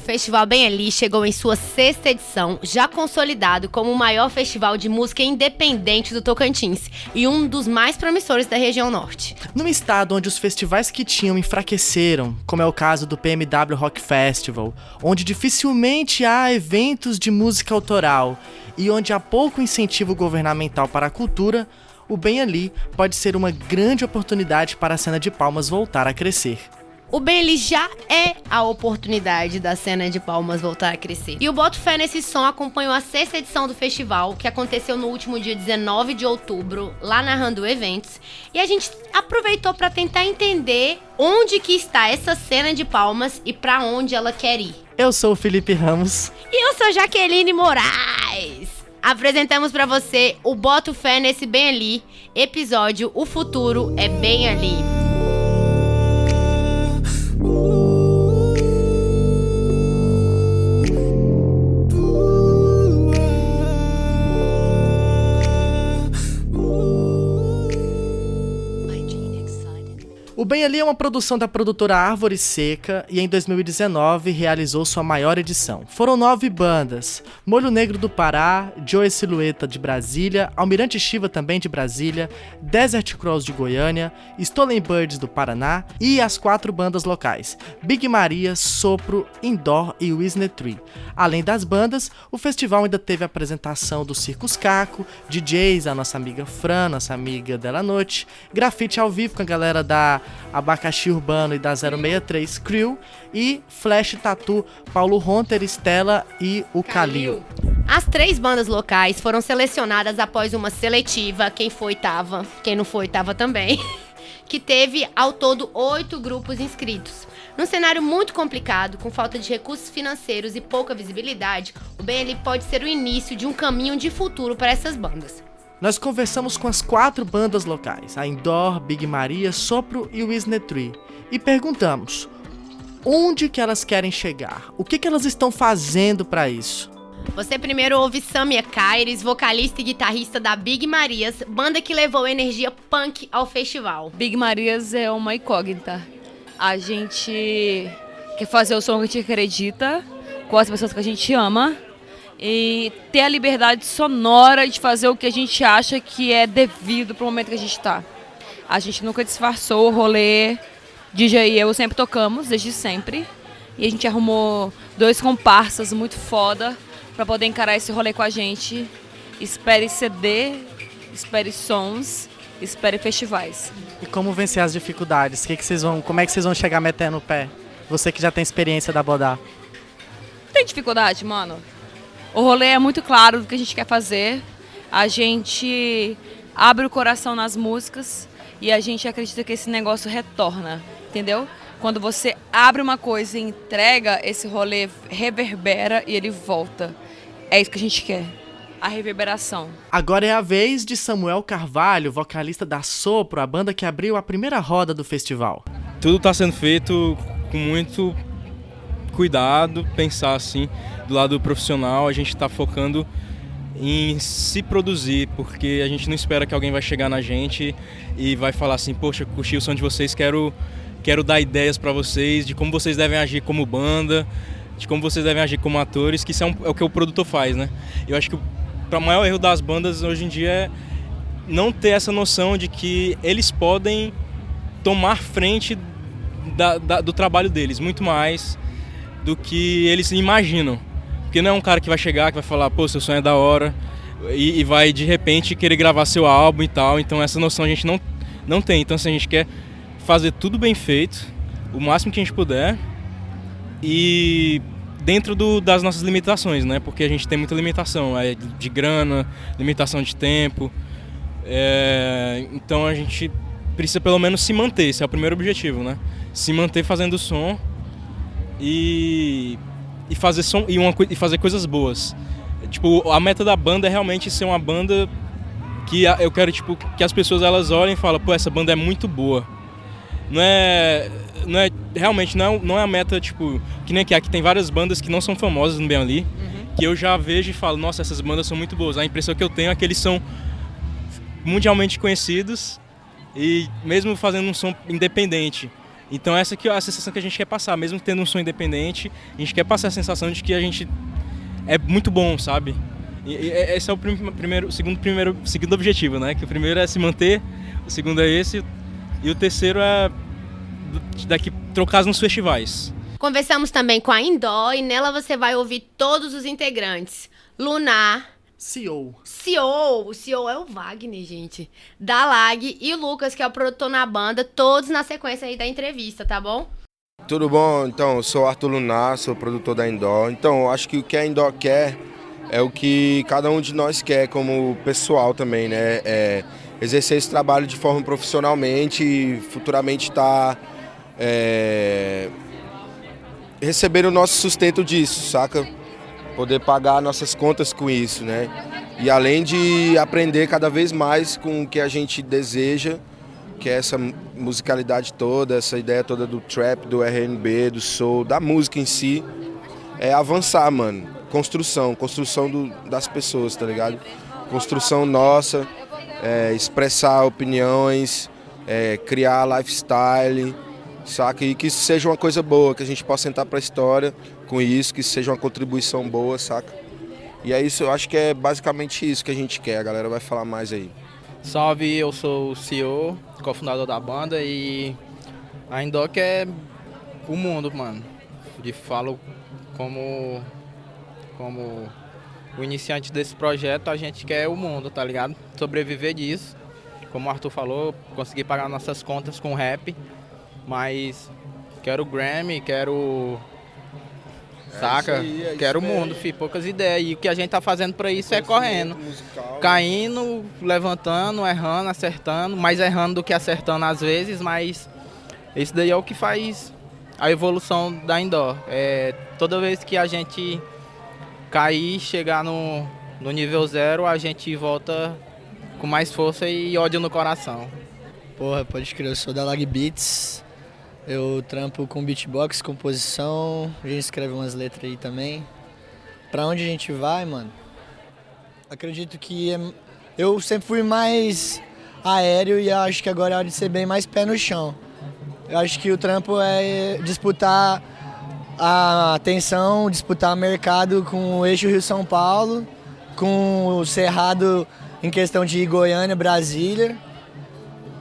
Festival Bem Ali chegou em sua 6ª edição, já consolidado como o maior festival de música independente do Tocantins e um dos mais promissores da região norte. Num estado onde os festivais que tinham enfraqueceram, como é o caso do PMW Rock Festival, onde dificilmente há eventos de música autoral e onde há pouco incentivo governamental para a cultura, o Bem Ali pode ser uma grande oportunidade para a cena de Palmas voltar a crescer. O Bem Ali já é a oportunidade da cena de Palmas voltar a crescer. E o Boto Fé Nesse Som acompanhou a 6ª edição do festival, que aconteceu no último dia 19 de outubro, lá na Randu Eventos. E a gente aproveitou para tentar entender onde que está essa cena de Palmas e para onde ela quer ir. Eu sou o Felipe Ramos. E eu sou Jaqueline Moraes. Apresentamos para você o Boto Fé Nesse Bem Ali, episódio O Futuro é Bem Ali. O Bem Ali é uma produção da produtora Árvore Seca e em 2019 realizou sua maior edição. Foram 9 bandas: Molho Negro do Pará, Joey Silhueta de Brasília, Almirante Shiva também de Brasília, Desert Cross de Goiânia, Stolen Birds do Paraná e as 4 bandas locais, Big Maria, Sopro, Indoor e Wisner Tree. Além das bandas, o festival ainda teve a apresentação do Circus Caco, DJs, a nossa amiga Fran, nossa amiga Della Noite, grafite ao vivo com a galera da Abacaxi Urbano e da 063 Crew e Flash Tattoo, Paulo Ronter, Estela e o Calil. As 3 bandas locais foram selecionadas após uma seletiva. Quem foi, tava. Quem não foi, tava também. Que teve, ao todo, 8 grupos inscritos. Num cenário muito complicado, com falta de recursos financeiros e pouca visibilidade, o Bem Ali pode ser o início de um caminho de futuro para essas bandas. Nós conversamos com as 4 bandas locais, a Indoor, Big Maria, Sopro e Wisner Tree, e perguntamos onde que elas querem chegar, o que elas estão fazendo para isso. Você primeiro ouve Samia Caires, vocalista e guitarrista da Big Marias, banda que levou energia punk ao festival. Big Marias é uma incógnita. A gente quer fazer o som que a gente acredita, com as pessoas que a gente ama, e ter a liberdade sonora de fazer o que a gente acha que é devido pro momento que a gente está. A gente nunca disfarçou o rolê. DJ e eu sempre tocamos, desde sempre. E a gente arrumou 2 comparsas muito foda para poder encarar esse rolê com a gente. Espere CD, espere sons, espere festivais. E como vencer as dificuldades? Como é que vocês vão chegar metendo o pé? Você que já tem experiência da Bodá. Tem dificuldade, mano. O rolê é muito claro do que a gente quer fazer. A gente abre o coração nas músicas e a gente acredita que esse negócio retorna, entendeu? Quando você abre uma coisa e entrega, esse rolê reverbera e ele volta. É isso que a gente quer. A reverberação. Agora é a vez de Samuel Carvalho, vocalista da Sopro, a banda que abriu a primeira roda do festival. Tudo está sendo feito com muito cuidado, pensar assim, do lado profissional, a gente está focando em se produzir, porque a gente não espera que alguém vai chegar na gente e vai falar assim, poxa, curti o som de vocês, quero dar ideias para vocês, de como vocês devem agir como banda, de como vocês devem agir como atores, que isso é o que o produtor faz, né? Eu acho que o maior erro das bandas hoje em dia é não ter essa noção de que eles podem tomar frente do trabalho deles, muito mais do que eles imaginam. Porque não é um cara que vai chegar, que vai falar, pô, seu sonho é da hora, e vai de repente querer gravar seu álbum e tal. Então essa noção a gente não tem. Então assim, a gente quer fazer tudo bem feito, o máximo que a gente puder, e dentro das nossas limitações, né? Porque a gente tem muita limitação de grana, limitação de tempo. Então a gente precisa pelo menos se manter, esse é o primeiro objetivo, né? Se manter fazendo som e fazer som e fazer coisas boas. Tipo, a meta da banda é realmente ser uma banda que eu quero, tipo, que as pessoas elas olhem e falem, pô, essa banda é muito boa. Realmente não é a meta, tipo, que nem aqui tem várias bandas que não são famosas no Bem Ali, que eu já vejo e falo, nossa, essas bandas são muito boas. A impressão que eu tenho é que eles são mundialmente conhecidos e mesmo fazendo um som independente, Então essa aqui é a sensação que a gente quer passar, mesmo tendo um som independente, a gente quer passar a sensação de que a gente é muito bom, sabe? E esse é o segundo objetivo, né? Que o primeiro é se manter, o segundo é esse, e o terceiro é daqui trocar nos festivais. Conversamos também com a Indoor e nela você vai ouvir todos os integrantes. Lunar, CEO. o CEO é o Wagner, gente. Dalag e o Lucas, que é o produtor na banda, todos na sequência aí da entrevista, tá bom? Tudo bom? Então, eu sou Arthur Lunar, sou produtor da Indoor. Então, eu acho que o que a Indoor quer é o que cada um de nós quer como pessoal também, né? É exercer esse trabalho de forma profissionalmente e futuramente estar receber o nosso sustento disso, saca? Poder pagar nossas contas com isso, né? E além de aprender cada vez mais com o que a gente deseja, que é essa musicalidade toda, essa ideia toda do trap, do R&B, do soul, da música em si, é avançar, mano. Construção das pessoas, tá ligado? Construção nossa, expressar opiniões, criar lifestyle, saca? E que isso seja uma coisa boa, que a gente possa entrar pra história com isso, que isso seja uma contribuição boa, saca? E é isso, eu acho que é basicamente isso que a gente quer, a galera vai falar mais aí. Salve, eu sou o CEO, cofundador da banda e a Indoor é o mundo, mano. De falo como o iniciante desse projeto, a gente quer o mundo, tá ligado? Sobreviver disso. Como o Arthur falou, conseguir pagar nossas contas com rap, mas quero Grammy, quero... Saca? Quero o mundo, filho, poucas ideias. E o que a gente tá fazendo pra isso é correndo. Caindo, levantando, errando, acertando. Mais errando do que acertando às vezes, mas isso daí é o que faz a evolução da Indoor. Toda vez que a gente cair, chegar no nível zero, a gente volta com mais força e ódio no coração. Porra, pode crer, eu sou da Lag Beats. Eu trampo com beatbox, composição, a gente escreve umas letras aí também. Pra onde a gente vai, mano? Acredito que eu sempre fui mais aéreo e acho que agora é hora de ser bem mais pé no chão. Eu acho que o trampo é disputar a atenção, disputar mercado com o eixo Rio-São Paulo, com o Cerrado em questão de Goiânia, Brasília.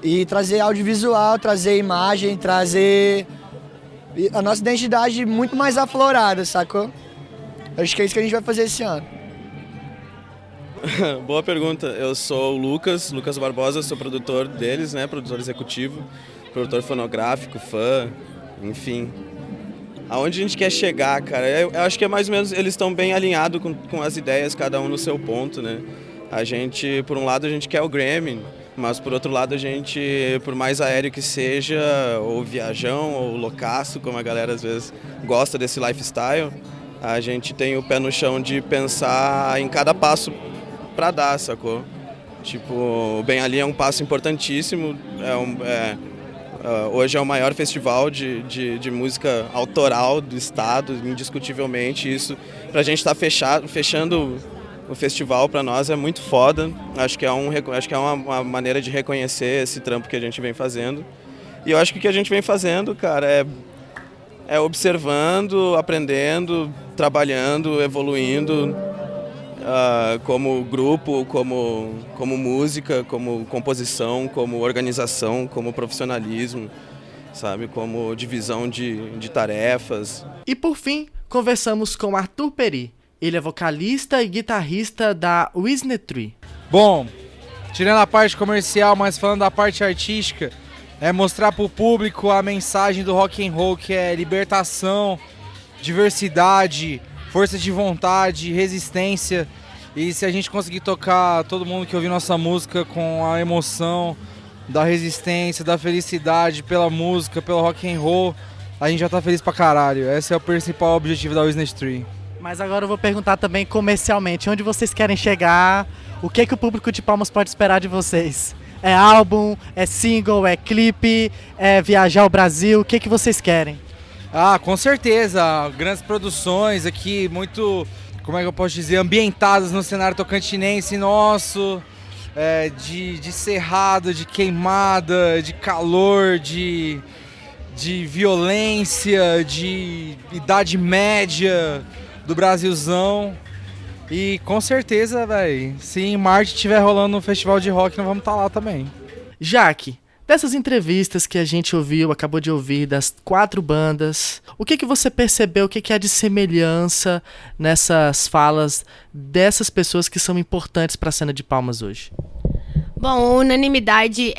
E trazer audiovisual, trazer imagem, trazer a nossa identidade muito mais aflorada, sacou? Acho que é isso que a gente vai fazer esse ano. Boa pergunta. Eu sou o Lucas Barbosa, sou produtor deles, né? Produtor executivo, produtor fonográfico, fã, enfim. Aonde a gente quer chegar, cara? Eu acho que é mais ou menos, eles estão bem alinhados com as ideias, cada um no seu ponto, né? A gente, por um lado, a gente quer o Grammy, mas por outro lado a gente, por mais aéreo que seja, ou viajão, ou loucaço, como a galera às vezes gosta desse lifestyle, a gente tem o pé no chão de pensar em cada passo pra dar, sacou? Tipo, o Bem Ali é um passo importantíssimo, hoje é o maior festival de música autoral do estado, indiscutivelmente. Isso, pra gente estar fechando o festival, pra nós é muito foda. Acho que é uma maneira de reconhecer esse trampo que a gente vem fazendo. E eu acho que o que a gente vem fazendo, cara, é observando, aprendendo, trabalhando, evoluindo, como grupo, como música, como composição, como organização, como profissionalismo, sabe? Como divisão de tarefas. E por fim, conversamos com Arthur Peri. Ele é vocalista e guitarrista da Wisne Tree. Bom, tirando a parte comercial, mas falando da parte artística, é mostrar pro público a mensagem do rock and roll, que é libertação, diversidade, força de vontade, resistência. E se a gente conseguir tocar todo mundo que ouvir nossa música com a emoção da resistência, da felicidade pela música, pelo rock and roll, a gente já tá feliz pra caralho. Esse é o principal objetivo da Wisne Tree. Mas agora eu vou perguntar também comercialmente, onde vocês querem chegar, o que o público de Palmas pode esperar de vocês? É álbum, é single, é clipe, é viajar ao Brasil, o que vocês querem? Ah, com certeza, grandes produções aqui, muito, como é que eu posso dizer, ambientadas no cenário tocantinense nosso, de cerrado, de queimada, de calor, de de violência, de idade média do Brasilzão. E com certeza, velho, se em Marte estiver rolando um festival de rock, nós vamos estar lá também. Jaque, dessas entrevistas que a gente ouviu, acabou de ouvir, das 4 bandas, o que você percebeu, o que há de semelhança nessas falas dessas pessoas que são importantes para a cena de Palmas hoje? Bom, unanimidade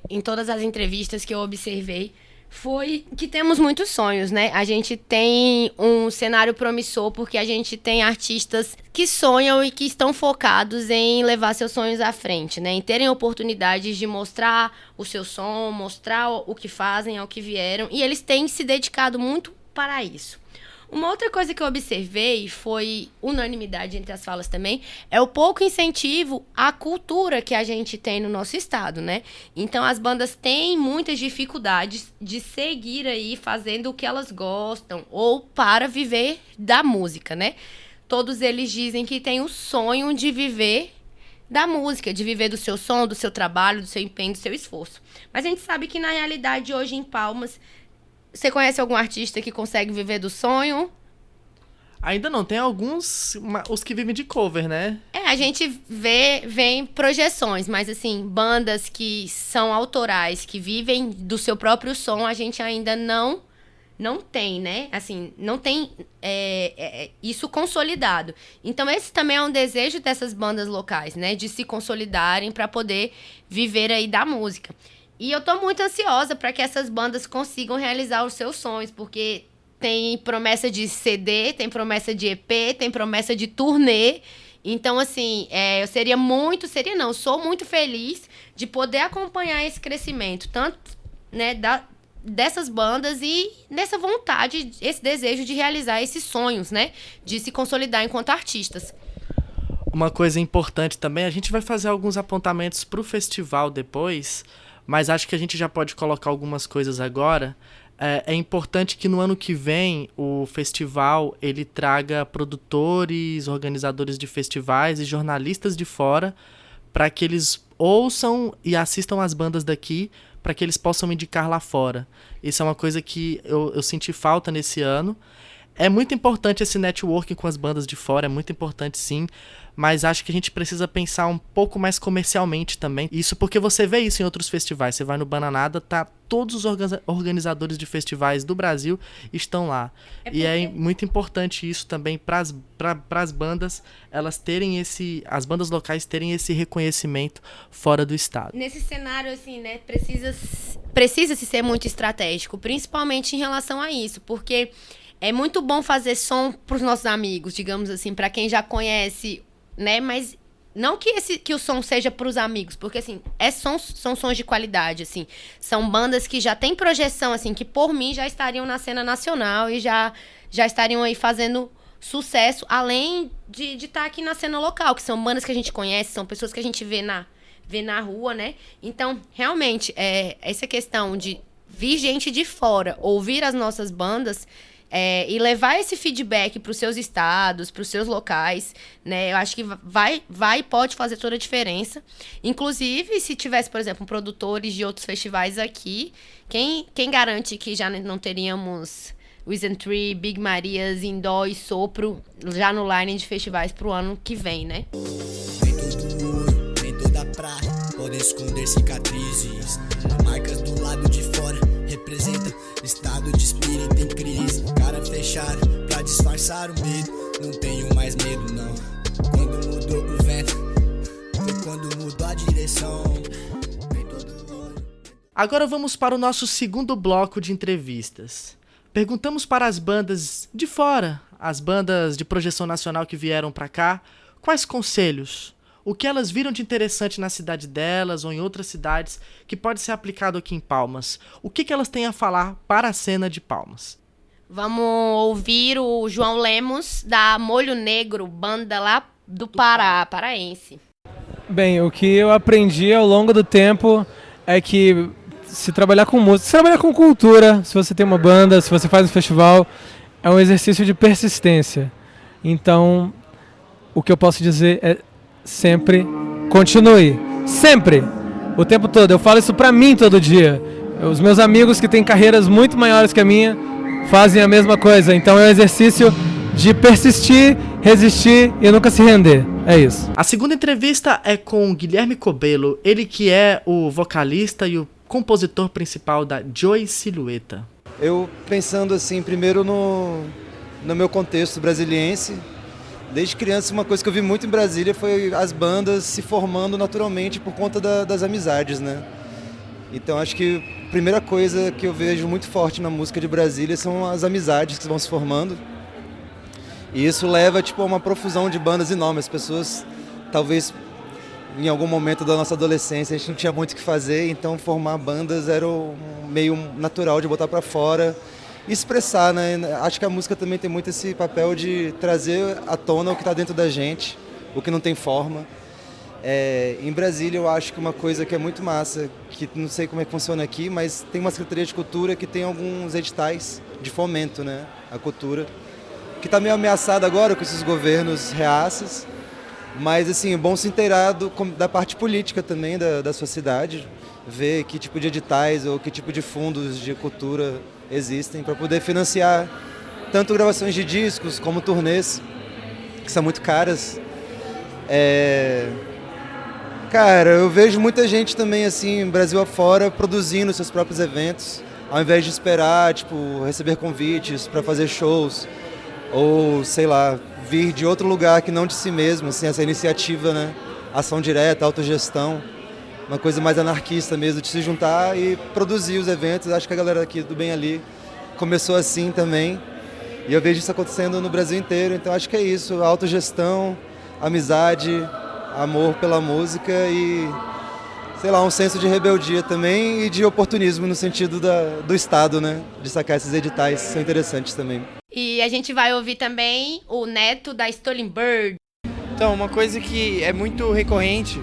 em todas as entrevistas que eu observei foi que temos muitos sonhos, né? A gente tem um cenário promissor porque a gente tem artistas que sonham e que estão focados em levar seus sonhos à frente, né? Em terem oportunidades de mostrar o seu som, mostrar o que fazem, ao que vieram, e eles têm se dedicado muito para isso. Uma outra coisa que eu observei, foi unanimidade entre as falas também, é o pouco incentivo à cultura que a gente tem no nosso estado, né? Então as bandas têm muitas dificuldades de seguir aí fazendo o que elas gostam ou para viver da música, né? Todos eles dizem que têm o sonho de viver da música, de viver do seu som, do seu trabalho, do seu empenho, do seu esforço. Mas a gente sabe que na realidade hoje em Palmas, você conhece algum artista que consegue viver do sonho? Ainda não, tem alguns, os que vivem de cover, né? A gente vê em projeções, mas assim, bandas que são autorais, que vivem do seu próprio som, a gente ainda não tem, né? Assim, não tem isso consolidado. Então esse também é um desejo dessas bandas locais, né? De se consolidarem para poder viver aí da música. E eu tô muito ansiosa para que essas bandas consigam realizar os seus sonhos, porque tem promessa de CD, tem promessa de EP, tem promessa de turnê. Então, assim, sou muito feliz de poder acompanhar esse crescimento, tanto, né, dessas bandas e dessa vontade, esse desejo de realizar esses sonhos, né, de se consolidar enquanto artistas. Uma coisa importante também, a gente vai fazer alguns apontamentos pro festival depois, mas acho que a gente já pode colocar algumas coisas agora. É importante que no ano que vem o festival ele traga produtores, organizadores de festivais e jornalistas de fora para que eles ouçam e assistam as bandas daqui, para que eles possam indicar lá fora. Isso é uma coisa que eu senti falta nesse ano. É muito importante esse networking com as bandas de fora, é muito importante sim, mas acho que a gente precisa pensar um pouco mais comercialmente também. Isso porque você vê isso em outros festivais. Você vai no Bananada, tá, todos os organizadores de festivais do Brasil estão lá. E é muito importante isso também para as bandas, elas terem as bandas locais terem esse reconhecimento fora do estado. Nesse cenário, assim, né, precisa-se ser muito estratégico, principalmente em relação a isso, porque é muito bom fazer som para os nossos amigos, digamos assim, para quem já conhece, né? Mas não que o som seja para os amigos, porque assim, são sons de qualidade, assim. São bandas que já têm projeção, assim, que por mim já estariam na cena nacional e já estariam aí fazendo sucesso, além de estar aqui na cena local, que são bandas que a gente conhece, são pessoas que a gente vê na rua, né? Então, realmente, essa questão de vir gente de fora, ouvir as nossas bandas, e levar esse feedback para os seus estados, para os seus locais, né? Eu acho que vai e pode fazer toda a diferença. Inclusive, se tivesse, por exemplo, produtores de outros festivais aqui, quem garante que já não teríamos Wiz & Tree, Big Marias, Indó e Sopro já no line de festivais para o ano que vem, né? Nem todo ouro, nem toda prata podem esconder cicatrizes. Marcas do lado de fora representa estado de espírito em crise. Cara fechado pra disfarçar o medo. Não tenho mais medo não. Quando mudou o vento, foi quando mudou a direção. Agora vamos para o nosso segundo bloco de entrevistas. Perguntamos para as bandas de fora, as bandas de projeção nacional que vieram para cá, quais conselhos, o que elas viram de interessante na cidade delas ou em outras cidades que pode ser aplicado aqui em Palmas. O que elas têm a falar para a cena de Palmas? Vamos ouvir o João Lemos, da Molho Negro, banda lá do Pará, paraense. Bem, o que eu aprendi ao longo do tempo é que se trabalhar com música, se trabalhar com cultura, se você tem uma banda, se você faz um festival, é um exercício de persistência. Então, o que eu posso dizer é sempre continue. Sempre! O tempo todo. Eu falo isso pra mim todo dia. Os meus amigos que têm carreiras muito maiores que a minha fazem a mesma coisa. Então é um exercício de persistir, resistir e nunca se render. É isso. A segunda entrevista é com o Guilherme Cobelo, ele que é o vocalista e o compositor principal da Joey Silhueta. Eu pensando assim, primeiro no meu contexto brasiliense, desde criança uma coisa que eu vi muito em Brasília foi as bandas se formando naturalmente por conta das amizades, né? Então acho que a primeira coisa que eu vejo muito forte na música de Brasília são as amizades que vão se formando. E isso leva tipo, a uma profusão de bandas enormes. As pessoas, talvez em algum momento da nossa adolescência, a gente não tinha muito o que fazer, então formar bandas era um meio natural de botar para fora e expressar, né? Acho que a música também tem muito esse papel de trazer à tona o que está dentro da gente, o que não tem forma. Em Brasília eu acho que uma coisa que é muito massa, que não sei como é que funciona aqui, mas tem uma Secretaria de Cultura que tem alguns editais de fomento, né? A cultura, que está meio ameaçada agora com esses governos reaças, mas assim, é bom se inteirar da parte política também da sua cidade, ver que tipo de editais ou que tipo de fundos de cultura existem para poder financiar tanto gravações de discos como turnês, que são muito caras. Cara, eu vejo muita gente também, assim, Brasil afora, produzindo seus próprios eventos, ao invés de esperar, tipo, receber convites para fazer shows, ou, sei lá, vir de outro lugar que não de si mesmo, assim, essa iniciativa, né? Ação direta, autogestão, uma coisa mais anarquista mesmo, de se juntar e produzir os eventos. Acho que a galera aqui do Bem Ali começou assim também, e eu vejo isso acontecendo no Brasil inteiro, então acho que é isso, autogestão, amizade, amor pela música e, sei lá, um senso de rebeldia também e de oportunismo no sentido do Estado, né? De sacar esses editais, são interessantes também. E a gente vai ouvir também o Neto da Stolen Bird. Então, uma coisa que é muito recorrente,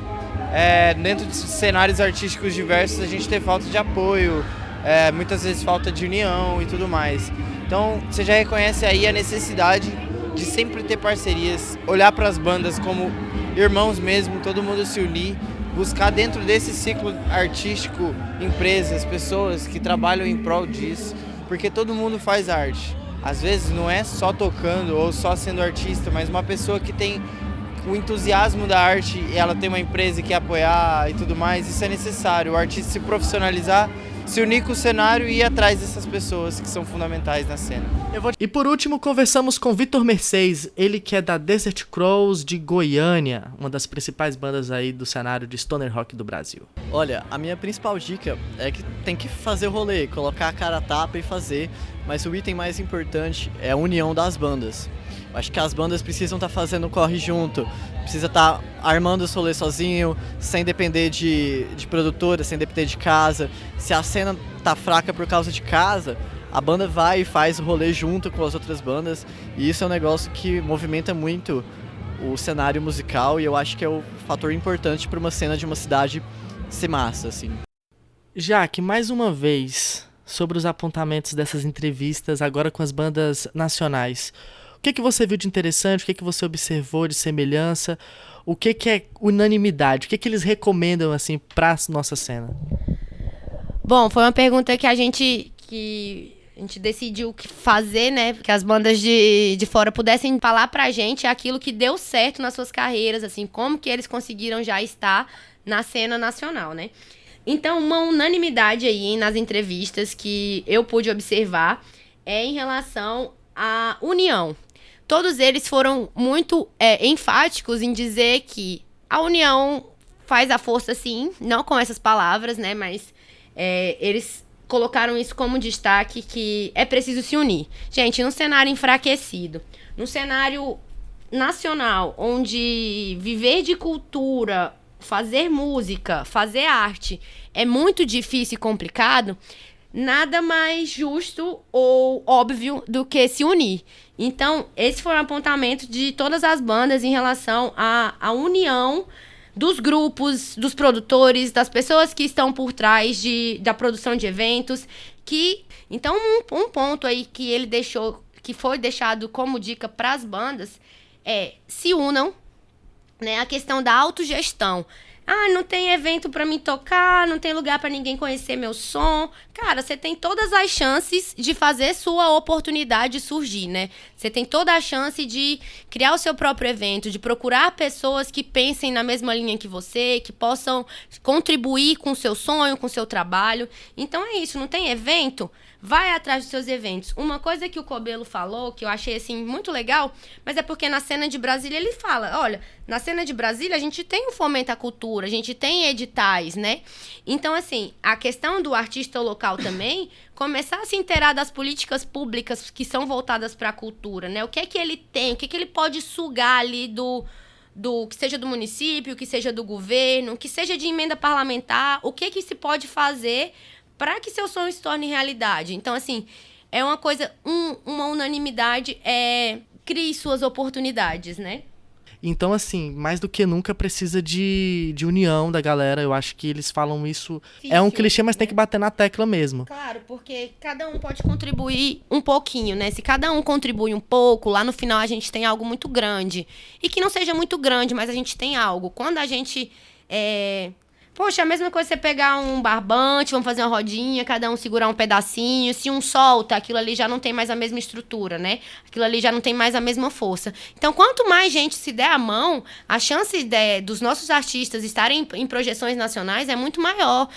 dentro de cenários artísticos diversos, a gente tem falta de apoio, muitas vezes falta de união e tudo mais. Então, você já reconhece aí a necessidade de sempre ter parcerias, olhar para as bandas como irmãos mesmo, todo mundo se unir, buscar dentro desse ciclo artístico empresas, pessoas que trabalham em prol disso, porque todo mundo faz arte. Às vezes não é só tocando ou só sendo artista, mas uma pessoa que tem o entusiasmo da arte e ela tem uma empresa que quer apoiar e tudo mais, isso é necessário, o artista se profissionalizar, se unir com o cenário e ir atrás dessas pessoas que são fundamentais na cena. E por último, conversamos com Vitor Mercedes, ele que é da Desert Crows de Goiânia, uma das principais bandas aí do cenário de stoner rock do Brasil. Olha, a minha principal dica é que tem que fazer o rolê, colocar a cara a tapa e fazer, mas o item mais importante é a união das bandas. Eu acho que as bandas precisam estar fazendo corre junto, precisa estar armando o rolê sozinho, sem depender de produtora, sem depender de casa. Se a cena tá fraca por causa de casa, a banda vai e faz o rolê junto com as outras bandas, e isso é um negócio que movimenta muito o cenário musical, e eu acho que é o fator importante para uma cena de uma cidade ser massa, assim. Jaque, mais uma vez, sobre os apontamentos dessas entrevistas, agora com as bandas nacionais. O que você viu de interessante? O que você observou de semelhança? O que é unanimidade? O que eles recomendam assim para a nossa cena? Bom, foi uma pergunta que a gente decidiu fazer, né? Que as bandas de fora pudessem falar pra gente aquilo que deu certo nas suas carreiras, assim, como que eles conseguiram já estar na cena nacional, né? Então, uma unanimidade aí nas entrevistas que eu pude observar é em relação à união. Todos eles foram muito enfáticos em dizer que a união faz a força, sim, não com essas palavras, né? Mas eles colocaram isso como destaque, que é preciso se unir. Gente, num cenário enfraquecido, num cenário nacional, onde viver de cultura, fazer música, fazer arte é muito difícil e complicado, nada mais justo ou óbvio do que se unir. Então, esse foi um apontamento de todas as bandas em relação à união dos grupos, dos produtores, das pessoas que estão por trás da produção de eventos. Então, um ponto aí que ele deixou, que foi deixado como dica para as bandas, se unam, né? A questão da autogestão. não tem evento pra mim tocar, não tem lugar pra ninguém conhecer meu som. Cara, você tem todas as chances de fazer sua oportunidade surgir, né? Você tem toda a chance de criar o seu próprio evento, de procurar pessoas que pensem na mesma linha que você, que possam contribuir com o seu sonho, com o seu trabalho. Então é isso, não tem evento? Vai atrás dos seus eventos. Uma coisa que o Cobelo falou, que eu achei, assim, muito legal, mas é porque na cena de Brasília ele fala, olha, na cena de Brasília a gente tem o Fomenta a Cultura, a gente tem editais, né? Então, assim, a questão do artista local também, começar a se inteirar das políticas públicas que são voltadas para a cultura, né? O que é que ele tem, o que é que ele pode sugar ali do que seja do município, que seja do governo, que seja de emenda parlamentar, o que que se pode fazer para que seu sonho se torne realidade. Então, assim, é uma coisa, uma unanimidade, crie suas oportunidades, né? Então, assim, mais do que nunca precisa de união da galera. Eu acho que eles falam isso. É um clichê, mas tem que bater na tecla mesmo. Claro, porque cada um pode contribuir um pouquinho, né? Se cada um contribui um pouco, lá no final a gente tem algo muito grande. E que não seja muito grande, mas a gente tem algo. Quando a gente... Poxa, a mesma coisa você pegar um barbante, vamos fazer uma rodinha, cada um segurar um pedacinho. Se um solta, aquilo ali já não tem mais a mesma estrutura, né? Aquilo ali já não tem mais a mesma força. Então, quanto mais gente se der a mão, a chance dos nossos artistas estarem em projeções nacionais é muito maior.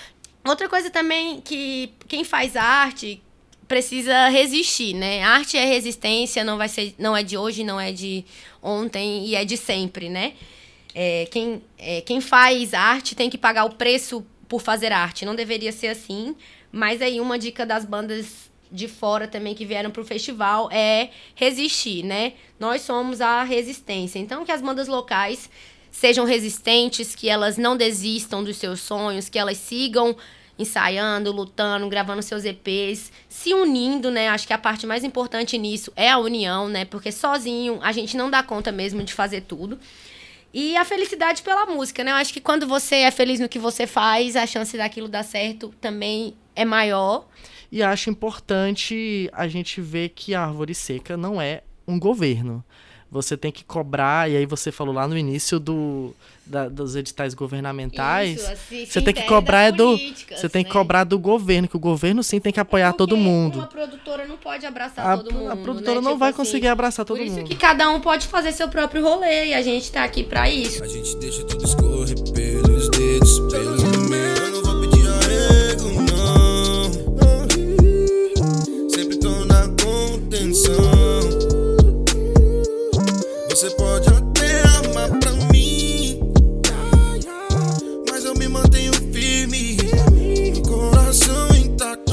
Outra coisa também que quem faz arte precisa resistir, né? Arte é resistência, não é de hoje, não é de ontem e é de sempre, né? Quem faz arte tem que pagar o preço por fazer arte. Não deveria ser assim, mas aí uma dica das bandas de fora também que vieram pro festival é resistir, né? Nós somos a resistência. Então, que as bandas locais sejam resistentes, que elas não desistam dos seus sonhos, que elas sigam ensaiando, lutando, gravando seus EPs, se unindo, né? Acho que a parte mais importante nisso é a união, né? Porque sozinho a gente não dá conta mesmo de fazer tudo. E a felicidade pela música, né? Eu acho que quando você é feliz no que você faz, a chance daquilo dar certo também é maior. E acho importante a gente ver que a Árvore Seca não é um governo. Você tem que cobrar, e aí você falou lá no início dos editais governamentais, Isso, assim, você tem que cobrar você tem que né? cobrar do governo, que o governo sim tem que apoiar todo mundo. Uma produtora não pode abraçar todo mundo. A produtora né? não Tipo vai assim, conseguir abraçar todo mundo. Por isso que cada um pode fazer seu próprio rolê e a gente tá aqui pra isso. A gente deixa tudo escorrer pelos dedos, pelos meus. Eu não vou pedir arrego, não. Sempre tô na contenção. Você pode até amar pra mim, mas eu me mantenho firme, coração intacto.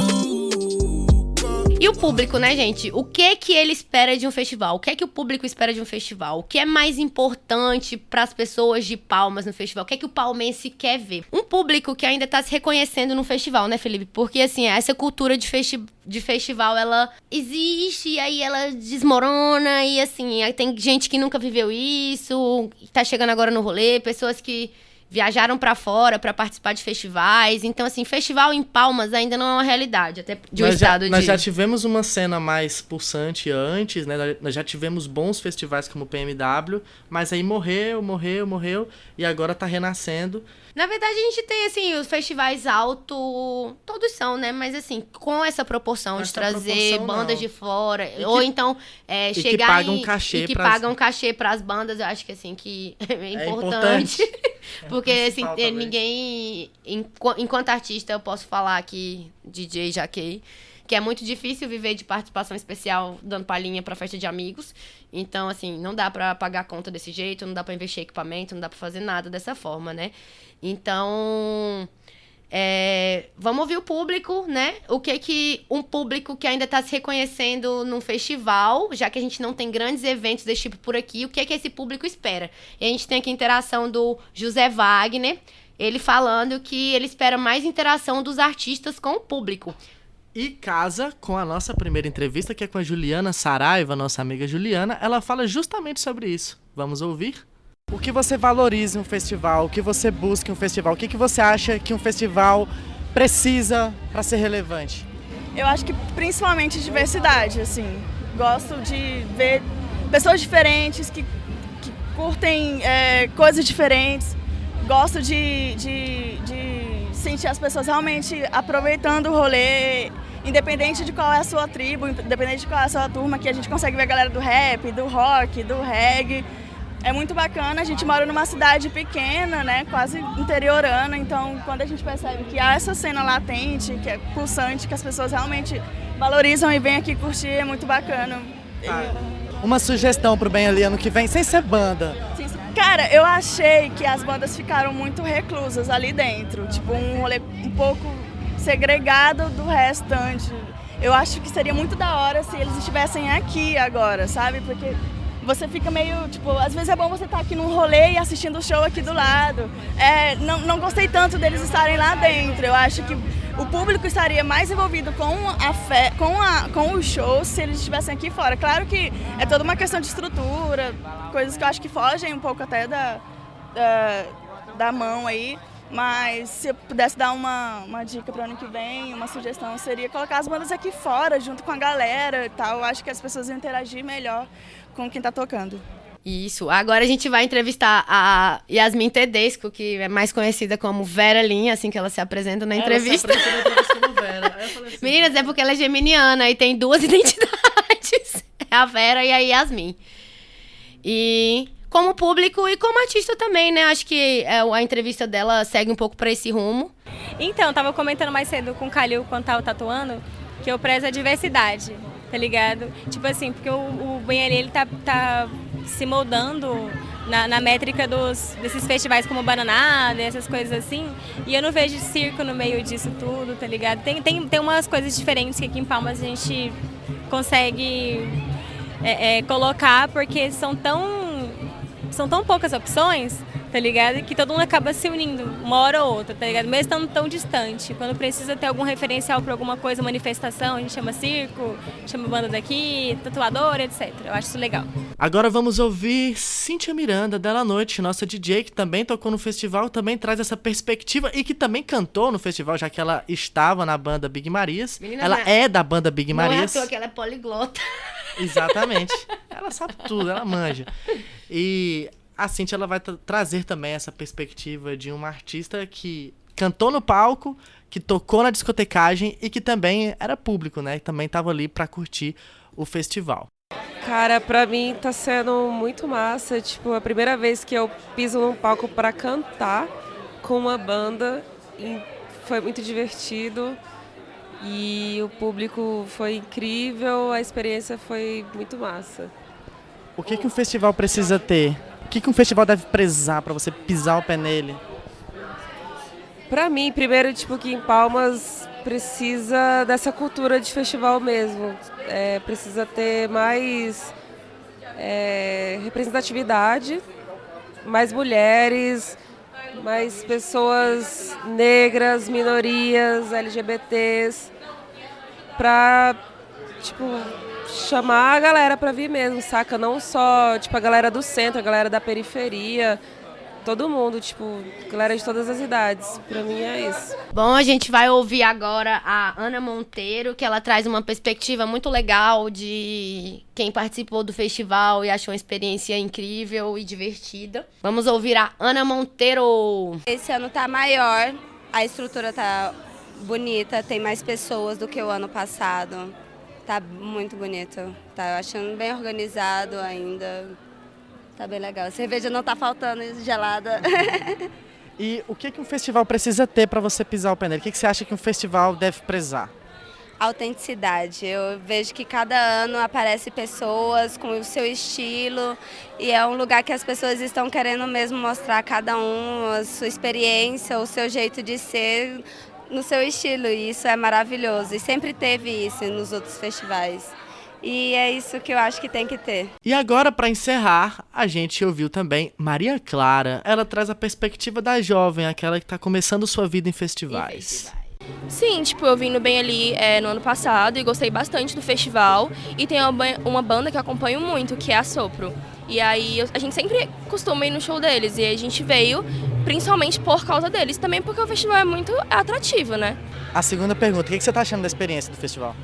E o público, né, gente? O que que ele espera de um festival? O que é que o público espera de um festival? O que é mais importante para as pessoas de Palmas no festival? O que é que o palmense quer ver? Um público que ainda tá se reconhecendo no festival, né, Felipe? Porque, assim, essa cultura de festival, ela existe, e aí ela desmorona, e assim, aí tem gente que nunca viveu isso, tá chegando agora no rolê, pessoas que viajaram pra fora pra participar de festivais. Então, assim, festival em Palmas ainda não é uma realidade, até de um estado Nós já tivemos uma cena mais pulsante antes, né? Nós já tivemos bons festivais como o PMW, mas aí morreu, e agora tá renascendo. Na verdade, a gente tem, assim, os festivais todos são, né? Mas, assim, com essa proporção de trazer bandas de fora, ou então chegar que pagam cachê pagam cachê pras bandas, eu acho que, assim, que é importante. Porque, assim, ninguém... Enquanto artista, eu posso falar aqui, DJ Jaquei, que é muito difícil viver de participação especial dando palhinha pra festa de amigos. Então, assim, não dá pra pagar conta desse jeito, não dá pra investir em equipamento, não dá pra fazer nada dessa forma, né? Então, vamos ouvir o público, né? O que um público que ainda tá se reconhecendo num festival, já que a gente não tem grandes eventos desse tipo por aqui, o que esse público espera? E a gente tem aqui a interação do José Wagner, ele falando que ele espera mais interação dos artistas com o público. E casa com a nossa primeira entrevista, que é com a Juliana Saraiva, nossa amiga Juliana. Ela fala justamente sobre isso. Vamos ouvir? O que você valoriza em um festival? O que você busca em um festival? O que você acha que um festival precisa para ser relevante? Eu acho que principalmente diversidade, assim. Gosto de ver pessoas diferentes que curtem coisas diferentes. gosto de sentir as pessoas realmente aproveitando o rolê, independente de qual é a sua tribo, independente de qual é a sua turma, que a gente consegue ver a galera do rap, do rock, do reggae. É muito bacana, a gente mora numa cidade pequena, né, quase interiorana, então quando a gente percebe que há essa cena latente, que é pulsante, que as pessoas realmente valorizam e vêm aqui curtir, é muito bacana. Uma sugestão pro Bem Ali ano que vem, sem ser banda. Cara, eu achei que as bandas ficaram muito reclusas ali dentro, tipo um rolê um pouco segregado do restante. Eu acho que seria muito da hora se eles estivessem aqui agora, sabe? Porque você fica meio, tipo, às vezes é bom você estar aqui num rolê e assistindo o show aqui do lado. Não gostei tanto deles estarem lá dentro. Eu acho que o público estaria mais envolvido com o show se eles estivessem aqui fora. Claro que é toda uma questão de estrutura, coisas que eu acho que fogem um pouco até da mão aí. Mas se eu pudesse dar uma dica para o ano que vem, uma sugestão seria colocar as bandas aqui fora, junto com a galera e tal. Eu acho que as pessoas iam interagir melhor com quem está tocando. Isso. Agora a gente vai entrevistar a Yasmin Tedesco, que é mais conhecida como Vera Lin, assim que ela se apresenta na entrevista. Ela se apresenta na entrevista como Vera. Aí eu falei assim, Meninas, é porque ela é geminiana e tem duas identidades. É a Vera e a Yasmin. E como público e como artista também, né? Acho que a entrevista dela segue um pouco pra esse rumo. Então, eu tava comentando mais cedo com o Calil, quando tava tatuando, que eu prezo a diversidade, tá ligado? Tipo assim, porque o Bem Ali, ele tá se moldando na métrica desses festivais como Bananada, essas coisas assim, e eu não vejo circo no meio disso tudo, tá ligado? Tem umas coisas diferentes que aqui em Palmas a gente consegue colocar, porque são tão poucas opções, tá ligado? Que todo mundo acaba se unindo, uma hora ou outra, tá ligado? Mesmo estando tão distante. Quando precisa ter algum referencial para alguma coisa, manifestação, a gente chama circo, chama banda daqui, tatuadora, etc. Eu acho isso legal. Agora vamos ouvir Cíntia Miranda, Della Noite, nossa DJ, que também tocou no festival, também traz essa perspectiva e que também cantou no festival, já que ela estava na banda Big Marias. Menina, ela é da banda Big Marias. Não é à toa que ela é poliglota. Exatamente. Ela sabe tudo, ela manja. E a Cíntia, ela vai trazer também essa perspectiva de uma artista que cantou no palco, que tocou na discotecagem e que também era público, né? E também estava ali para curtir o festival. Cara, pra mim tá sendo muito massa. Tipo, a primeira vez que eu piso num palco para cantar com uma banda, e foi muito divertido. E o público foi incrível, a experiência foi muito massa. O que um festival precisa ter? O que um festival deve prezar para você pisar o pé nele? Pra mim, primeiro, tipo, que em Palmas precisa dessa cultura de festival mesmo. Precisa ter mais representatividade, mais mulheres, mais pessoas negras, minorias, LGBTs, pra, tipo, chamar a galera pra vir mesmo, saca? Não só, tipo, a galera do centro, a galera da periferia, todo mundo, tipo, galera de todas as idades. Pra mim é isso. Bom, a gente vai ouvir agora a Ana Monteiro, que ela traz uma perspectiva muito legal de quem participou do festival e achou uma experiência incrível e divertida. Vamos ouvir a Ana Monteiro. Esse ano tá maior, a estrutura tá bonita, tem mais pessoas do que o ano passado. Tá muito bonito, tá achando bem organizado ainda. Tá bem legal. A cerveja não tá faltando, gelada. E o que um festival precisa ter para você pisar o pé nele? O que você acha que um festival deve prezar? Autenticidade. Eu vejo que cada ano aparecem pessoas com o seu estilo e é um lugar que as pessoas estão querendo mesmo mostrar cada um a sua experiência, o seu jeito de ser no seu estilo. E isso é maravilhoso. E sempre teve isso nos outros festivais. E é isso que eu acho que tem que ter. E agora, para encerrar, a gente ouviu também Maria Clara. Ela traz a perspectiva da jovem, aquela que está começando sua vida em festivais. Sim, tipo, eu vim no Bem Ali no ano passado e gostei bastante do festival. E tem uma banda que eu acompanho muito, que é a Sopro. E aí a gente sempre costuma ir no show deles. E a gente veio principalmente por causa deles. Também porque o festival é muito atrativo, né? A segunda pergunta, o que você está achando da experiência do festival?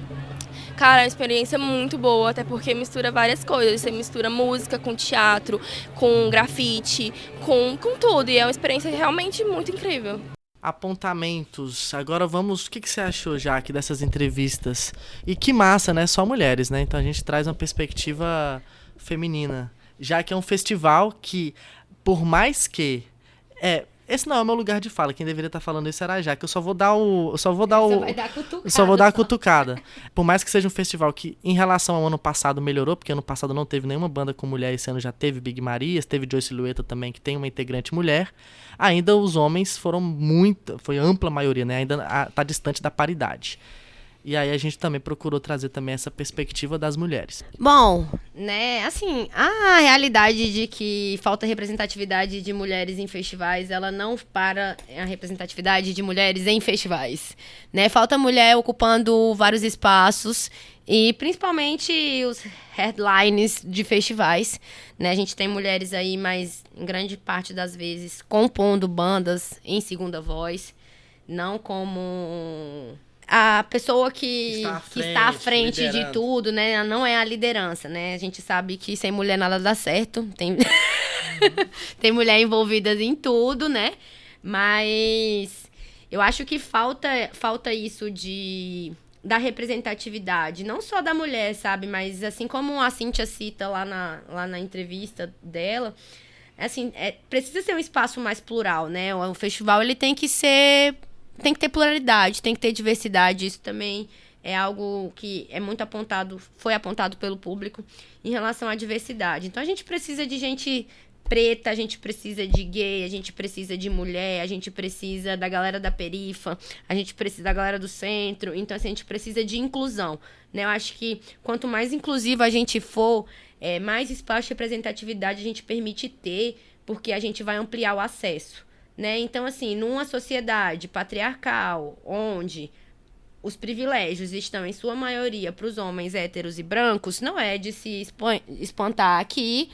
Cara, é uma experiência muito boa, até porque mistura várias coisas. Você mistura música com teatro, com grafite, com tudo. E é uma experiência realmente muito incrível. Apontamentos. Agora vamos. O que você achou, Jaque, dessas entrevistas? E que massa, né? Só mulheres, né? Então a gente traz uma perspectiva feminina. Já que é um festival que, por mais que. Esse não é o meu lugar de fala. Quem deveria estar falando isso era a Jaque. Eu só vou dar a cutucada. Por mais que seja um festival que, em relação ao ano passado, melhorou, porque ano passado não teve nenhuma banda com mulher, esse ano já teve Big Marias, teve Joy Silhueta também, que tem uma integrante mulher. Ainda os homens foram foi ampla maioria, né? Ainda tá distante da paridade. E aí a gente também procurou trazer também essa perspectiva das mulheres. Bom, né, assim, a realidade de que falta representatividade de mulheres em festivais, ela não para a representatividade de mulheres em festivais, né? Falta mulher ocupando vários espaços e principalmente os headlines de festivais, né? A gente tem mulheres aí, mas em grande parte das vezes compondo bandas em segunda voz, não como a pessoa que está à frente de tudo, né? Não é a liderança, né? A gente sabe que sem mulher nada dá certo. Tem mulher envolvida em tudo, né? Mas eu acho que falta isso da representatividade. Não só da mulher, sabe? Mas assim como a Cíntia cita lá na entrevista dela, assim, precisa ser um espaço mais plural, né? O festival ele tem que ter pluralidade, tem que ter diversidade. Isso também é algo que é muito foi apontado pelo público em relação à diversidade. Então a gente precisa de gente preta, a gente precisa de gay, a gente precisa de mulher, a gente precisa da galera da perifa, a gente precisa da galera do centro. Então assim, a gente precisa de inclusão, né? Eu acho que quanto mais inclusiva a gente for, mais espaço de representatividade a gente permite ter, porque a gente vai ampliar o acesso. Né? Então, assim, numa sociedade patriarcal, onde os privilégios estão, em sua maioria, para os homens héteros e brancos, não é de se espantar que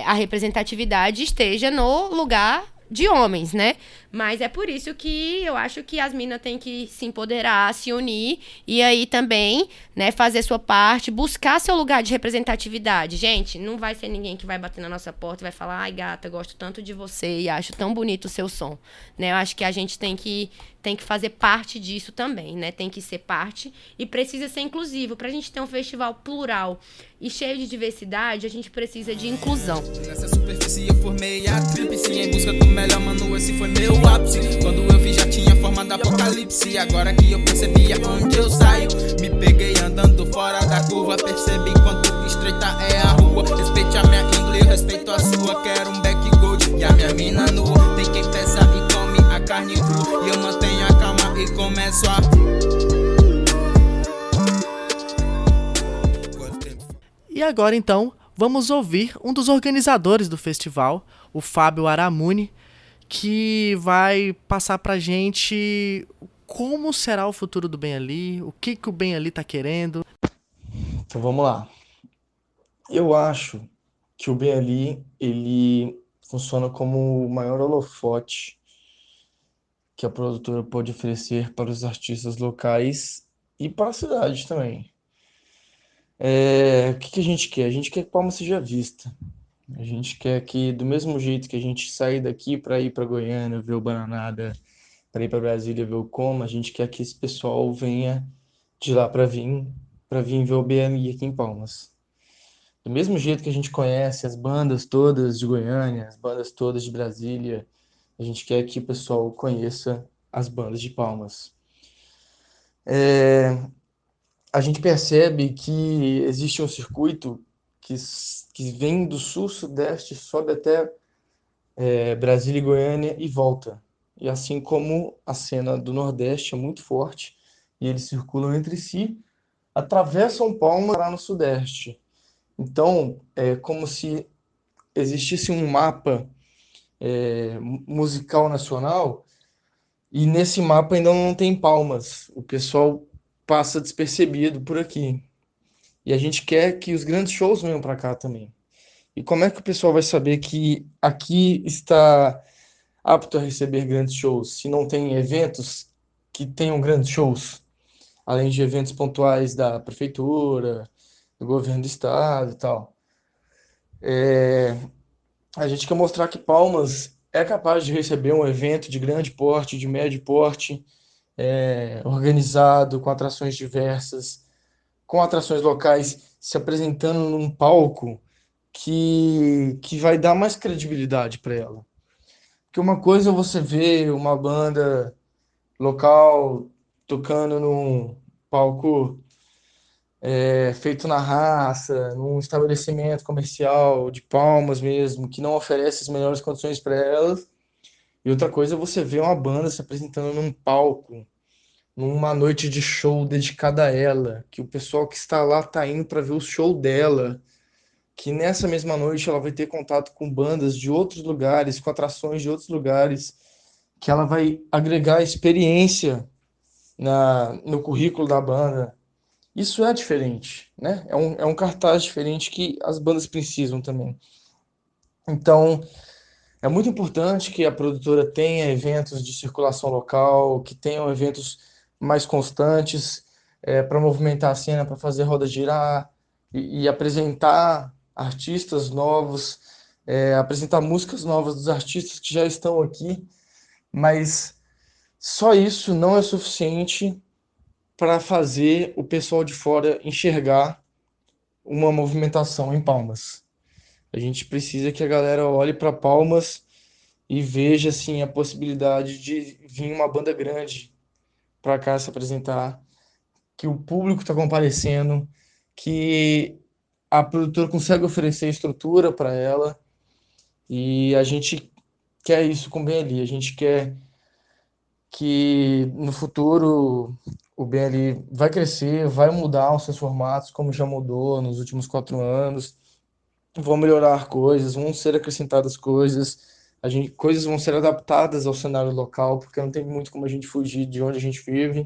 a representatividade esteja no lugar de homens, né? Mas é por isso que eu acho que as minas têm que se empoderar, se unir e aí também, né, fazer sua parte, buscar seu lugar de representatividade. Gente, não vai ser ninguém que vai bater na nossa porta e vai falar: ai, gata, gosto tanto de você e acho tão bonito o seu som, né? Eu acho que a gente tem que fazer parte disso também, né? Tem que ser parte e precisa ser inclusivo. Pra gente ter um festival plural e cheio de diversidade, a gente precisa de inclusão. Nessa superfície eu formei a tríplice, em busca do melhor, mano, esse foi meu ápice. Quando eu vi já tinha forma da apocalipse. Agora que eu percebi aonde eu saio, me peguei andando fora da curva. Percebi quanto estreita é a rua. Respeite a minha índole, eu respeito a sua. Quero um back gold e a minha mina nua. Tem quem peça e come a carne crua, e eu mantenho a calma e começo a... E agora então, vamos ouvir um dos organizadores do festival, o Fábio Aramuni, que vai passar pra gente como será o futuro do Ben Ali, o que o Ben Ali tá querendo. Então vamos lá. Eu acho que o Ben Ali, ele funciona como o maior holofote que a produtora pode oferecer para os artistas locais e para a cidade também. O que a gente quer? A gente quer que Palmas seja vista. A gente quer que, do mesmo jeito que a gente sai daqui para ir para Goiânia ver o Bananada, para ir para Brasília ver o Coma, a gente quer que esse pessoal venha de lá para vir ver o BMI aqui em Palmas. Do mesmo jeito que a gente conhece as bandas todas de Goiânia, as bandas todas de Brasília, a gente quer que o pessoal conheça as bandas de Palmas. A gente percebe que existe um circuito que vem do sul, sudeste, sobe até Brasília e Goiânia e volta. E assim como a cena do Nordeste é muito forte, e eles circulam entre si, atravessam Palmas lá no Sudeste. Então, é como se existisse um mapa musical nacional, e nesse mapa ainda não tem Palmas. O pessoal passa despercebido por aqui. E a gente quer que os grandes shows venham para cá também. E como é que o pessoal vai saber que aqui está apto a receber grandes shows, se não tem eventos que tenham grandes shows? além de eventos pontuais da prefeitura, do governo do estado e tal. A gente quer mostrar que Palmas é capaz de receber um evento de grande porte, de médio porte, organizado, com atrações diversas, com atrações locais se apresentando num palco que vai dar mais credibilidade para ela. Porque uma coisa é você ver uma banda local tocando num palco feito na raça, num estabelecimento comercial de Palmas mesmo, que não oferece as melhores condições para elas. E outra coisa é você ver uma banda se apresentando num palco, numa noite de show dedicada a ela, que o pessoal que está lá está indo para ver o show dela, que nessa mesma noite ela vai ter contato com bandas de outros lugares, com atrações de outros lugares, que ela vai agregar experiência no currículo da banda. Isso é diferente, né? É um cartaz diferente que as bandas precisam também. Então, é muito importante que a produtora tenha eventos de circulação local, que tenham eventos mais constantes para movimentar a cena, para fazer a roda girar e apresentar artistas novos, apresentar músicas novas dos artistas que já estão aqui, mas só isso não é suficiente para fazer o pessoal de fora enxergar uma movimentação em Palmas. A gente precisa que a galera olhe para Palmas e veja assim a possibilidade de vir uma banda grande para cá se apresentar, que o público está comparecendo, que a produtora consegue oferecer estrutura para ela, e a gente quer isso com o BNL. A gente quer que no futuro o BNL vai crescer, vai mudar os seus formatos, como já mudou nos últimos 4 anos. Vão melhorar coisas, vão ser acrescentadas coisas, coisas vão ser adaptadas ao cenário local, porque não tem muito como a gente fugir de onde a gente vive.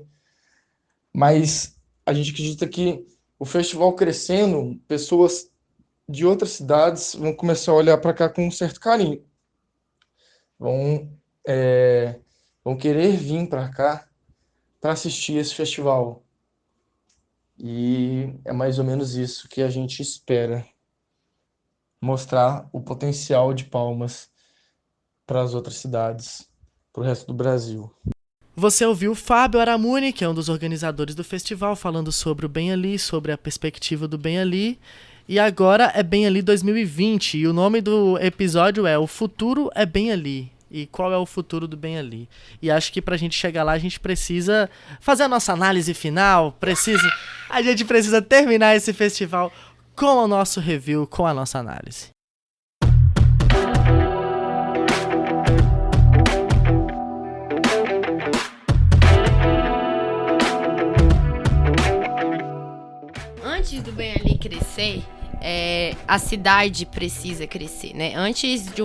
Mas a gente acredita que o festival crescendo, pessoas de outras cidades vão começar a olhar para cá com um certo carinho. Vão querer vir para cá para assistir esse festival. E é mais ou menos isso que a gente espera. Mostrar o potencial de Palmas para as outras cidades, para o resto do Brasil. Você ouviu Fábio Aramuni, que é um dos organizadores do festival, falando sobre o Bem Ali, sobre a perspectiva do Bem Ali. E agora é Bem Ali 2020, e o nome do episódio é O Futuro é Bem Ali. E qual é o futuro do Bem Ali? E acho que pra gente chegar lá, a gente precisa fazer a nossa análise final, a gente precisa terminar esse festival com o nosso review, com a nossa análise. Antes do Bem Ali crescer, a cidade precisa crescer, né? Antes de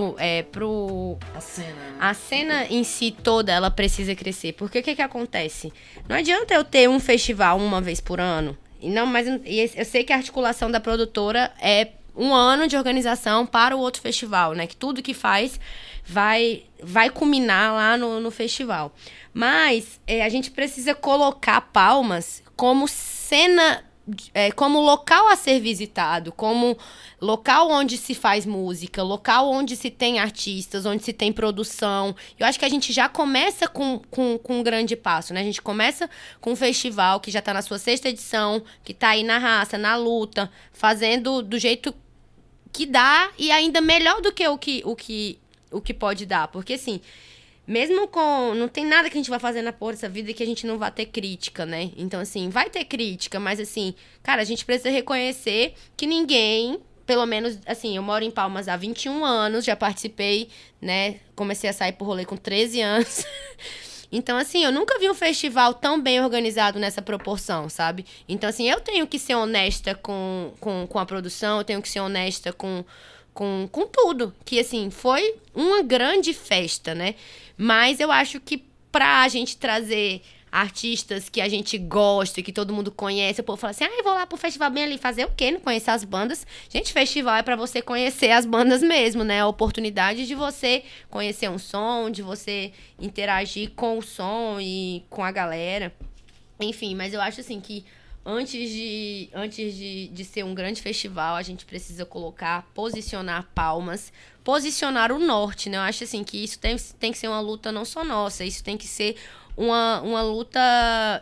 a cena em si toda, ela precisa crescer. Porque o que acontece? Não adianta eu ter um festival uma vez por ano. Mas eu sei que a articulação da produtora é 1 ano de organização para o outro festival, né? Que tudo que faz vai culminar lá no festival. Mas a gente precisa colocar Palmas como cena, como local a ser visitado, como local onde se faz música, local onde se tem artistas, onde se tem produção. Eu acho que a gente já começa com um grande passo, né? A gente começa com um festival que já está na sua 6ª edição, que está aí na raça, na luta, fazendo do jeito que dá e ainda melhor do que o que pode dar. Porque, assim, mesmo com... Não tem nada que a gente vai fazer na porra dessa vida que a gente não vai ter crítica, né? Então, assim, vai ter crítica, mas, assim, cara, a gente precisa reconhecer que ninguém... Pelo menos, assim, eu moro em Palmas há 21 anos, já participei, né? Comecei a sair por rolê com 13 anos. Então, assim, eu nunca vi um festival tão bem organizado nessa proporção, sabe? Então, assim, eu tenho que ser honesta com a produção, eu tenho que ser honesta com tudo. Que, assim, foi uma grande festa, né? Mas eu acho que pra gente trazer artistas que a gente gosta, que todo mundo conhece, o povo fala assim, eu vou lá pro festival Bem Ali fazer o quê? Não conhecer as bandas? Gente, festival é pra você conhecer as bandas mesmo, né? A oportunidade de você conhecer um som, de você interagir com o som e com a galera. Enfim, mas eu acho assim que antes de ser um grande festival, a gente precisa posicionar Palmas, posicionar o norte, né? Eu acho assim que isso tem que ser uma luta não só nossa, isso tem que ser uma luta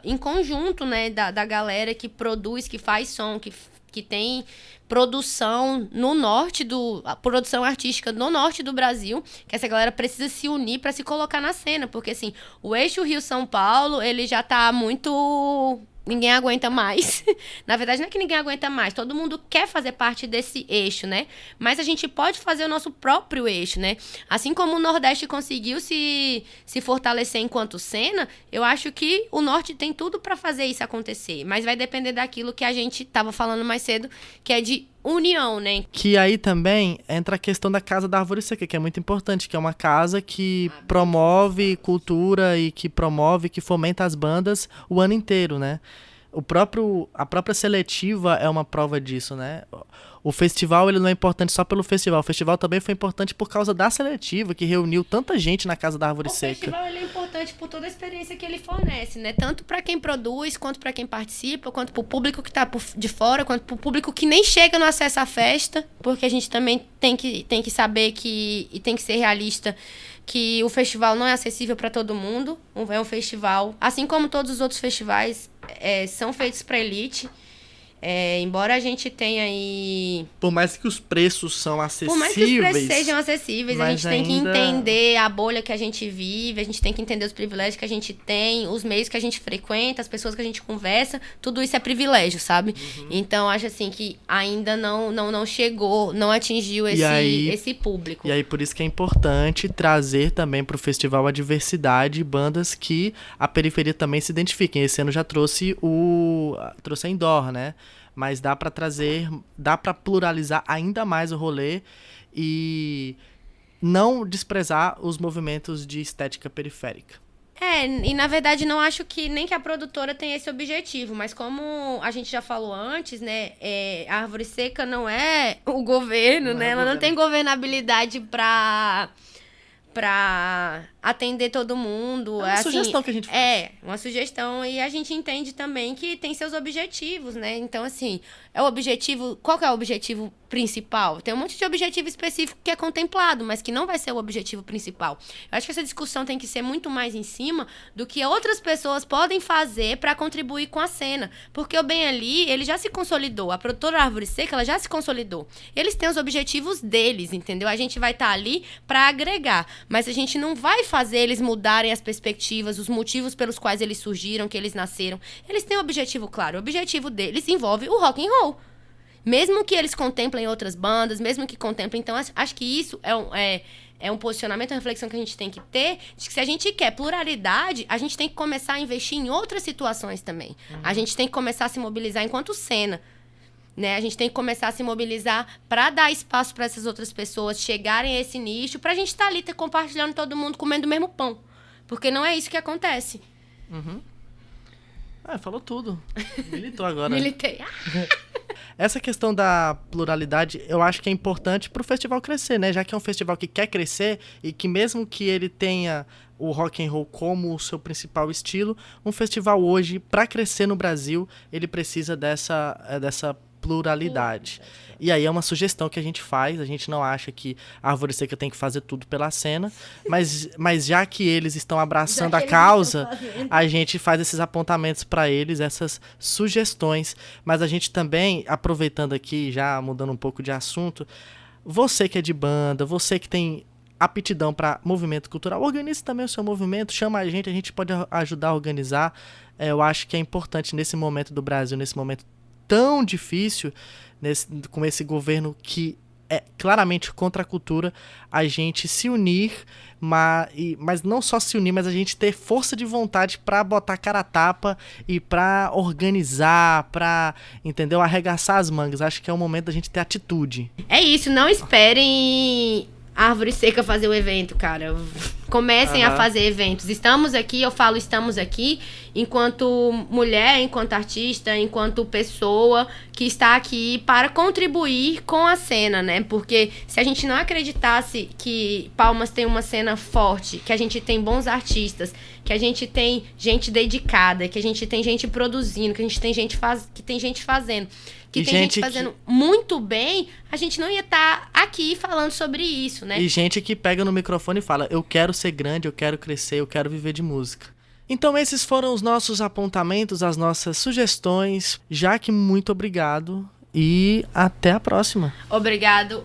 em conjunto, né? Da galera que produz, que faz som, que tem produção no norte a produção artística no norte do Brasil, que essa galera precisa se unir para se colocar na cena, porque assim, o eixo Rio-São Paulo, ele já tá muito... Ninguém aguenta mais. Na verdade, não é que ninguém aguenta mais. Todo mundo quer fazer parte desse eixo, né? Mas a gente pode fazer o nosso próprio eixo, né? Assim como o Nordeste conseguiu se fortalecer enquanto cena, eu acho que o Norte tem tudo para fazer isso acontecer. Mas vai depender daquilo que a gente estava falando mais cedo, que é de união, né? Que aí também entra a questão da Casa da Árvore Seca, que é muito importante, que é uma casa que promove cultura e que fomenta as bandas o ano inteiro, né? A própria seletiva é uma prova disso, né? O festival, ele não é importante só pelo festival. O festival também foi importante por causa da seletiva, que reuniu tanta gente na Casa da Árvore Seca. O festival, ele é importante por toda a experiência que ele fornece, né? Tanto para quem produz, quanto para quem participa, quanto para o público que tá de fora, quanto para o público que nem chega no acesso à festa, porque a gente também tem que saber e tem que ser realista que o festival não é acessível para todo mundo. É um festival, assim como todos os outros festivais, são feitos para elite. Embora a gente tenha aí... Por mais que os preços são acessíveis... Por mais que os preços sejam acessíveis, a gente tem que entender a bolha que a gente vive, a gente tem que entender os privilégios que a gente tem, os meios que a gente frequenta, as pessoas que a gente conversa, tudo isso é privilégio, sabe? Então, acho assim que ainda não chegou, não atingiu esse público. E aí, por isso que é importante trazer também para o festival a diversidade e bandas que a periferia também se identifiquem. Esse ano já trouxe a Indoor, né? Mas dá para pluralizar ainda mais o rolê e não desprezar os movimentos de estética periférica. E na verdade não acho que nem que a produtora tenha esse objetivo, mas como a gente já falou antes, né, a Árvore Seca não é o governo, né, ela não tem governabilidade para atender todo mundo. É uma sugestão que a gente faz. É, uma sugestão. E a gente entende também que tem seus objetivos, né? Então, assim, qual que é o objetivo principal? Tem um monte de objetivo específico que é contemplado, mas que não vai ser o objetivo principal. Eu acho que essa discussão tem que ser muito mais em cima do que outras pessoas podem fazer para contribuir com a cena. Porque o Bem Ali, ele já se consolidou. A produtora Árvore Seca, ela já se consolidou. Eles têm os objetivos deles, entendeu? A gente vai estar ali para agregar. Mas a gente não vai fazer eles mudarem as perspectivas, os motivos pelos quais eles surgiram, que eles nasceram. Eles têm um objetivo claro. O objetivo deles envolve o rock and roll. Mesmo que eles contemplem outras bandas, mesmo que contemplem... Então, acho que isso é um posicionamento, uma reflexão que a gente tem que ter, de que se a gente quer pluralidade, a gente tem que começar a investir em outras situações também. A gente tem que começar a se mobilizar enquanto cena. Né? A gente tem que começar a se mobilizar para dar espaço para essas outras pessoas chegarem a esse nicho, para a gente estar ali compartilhando, todo mundo comendo o mesmo pão. Porque não é isso que acontece. Falou tudo. Militou agora. Militei. Essa questão da pluralidade, eu acho que é importante para o festival crescer, né? Já que é um festival que quer crescer e que mesmo que ele tenha o rock and roll como o seu principal estilo, um festival hoje, para crescer no Brasil, ele precisa dessa pluralidade. E aí é uma sugestão que a gente faz, a gente não acha que a Árvore Seca tem que fazer tudo pela cena, mas já que eles estão abraçando a causa, a gente faz esses apontamentos para eles, essas sugestões. Mas a gente também, aproveitando aqui, já mudando um pouco de assunto, você que é de banda, você que tem aptidão para movimento cultural, organize também o seu movimento, chama a gente pode ajudar a organizar. Eu acho que é importante nesse momento do Brasil, nesse momento tão difícil, com esse governo que é claramente contra a cultura, a gente se unir, mas não só se unir, mas a gente ter força de vontade para botar cara a tapa e para organizar, para, entendeu? Arregaçar as mangas. Acho que é o momento da gente ter atitude. É isso, não esperem Árvore Seca fazer o evento, cara. Comecem a fazer eventos. Estamos aqui, eu falo estamos aqui, enquanto mulher, enquanto artista, enquanto pessoa que está aqui para contribuir com a cena, né? Porque se a gente não acreditasse que Palmas tem uma cena forte, que a gente tem bons artistas, que a gente tem gente dedicada, que a gente tem gente produzindo, que a gente tem gente fazendo, que tem gente fazendo muito bem, a gente não ia estar aqui falando sobre isso, né? E gente que pega no microfone e fala, eu quero ser grande, eu quero crescer, eu quero viver de música. Então esses foram os nossos apontamentos, as nossas sugestões. Jaque, muito obrigado e até a próxima. Obrigado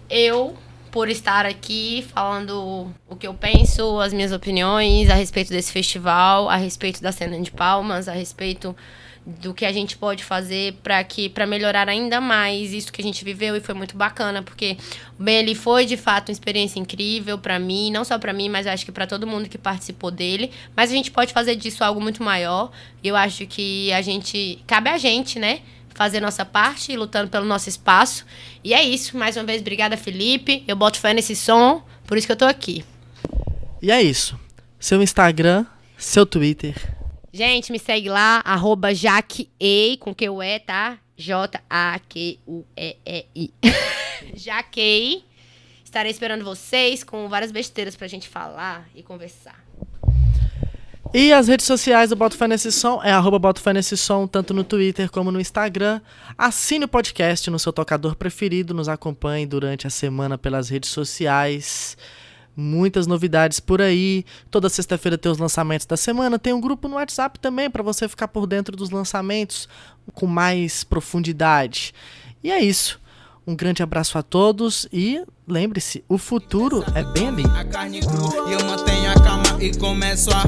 por estar aqui falando o que eu penso, as minhas opiniões a respeito desse festival, a respeito da cena de Palmas, a respeito do que a gente pode fazer para melhorar ainda mais isso que a gente viveu, e foi muito bacana, porque o Bem Ali foi de fato uma experiência incrível para mim, não só para mim, mas acho que para todo mundo que participou dele, mas a gente pode fazer disso algo muito maior. Eu acho que cabe a gente, né, fazer nossa parte, lutando pelo nosso espaço. E é isso, mais uma vez, obrigada, Felipe, eu boto fé nesse som, por isso que eu tô aqui. E é isso, seu Instagram, seu Twitter. Gente, me segue lá, @Jaquei, com Q-U-E, tá? J-A-Q-U-E-E-I. Jaquei. Estarei esperando vocês com várias besteiras pra gente falar e conversar. E as redes sociais do Boto Fé Nesse Som é @BotoFéNesseSom, tanto no Twitter como no Instagram. Assine o podcast no seu tocador preferido, nos acompanhe durante a semana pelas redes sociais. Muitas novidades por aí. Toda sexta-feira tem os lançamentos da semana. Tem um grupo no WhatsApp também para você ficar por dentro dos lançamentos com mais profundidade. E é isso. Um grande abraço a todos e lembre-se, o futuro é bem ali. A carne crua e eu mantenho a calma e começo a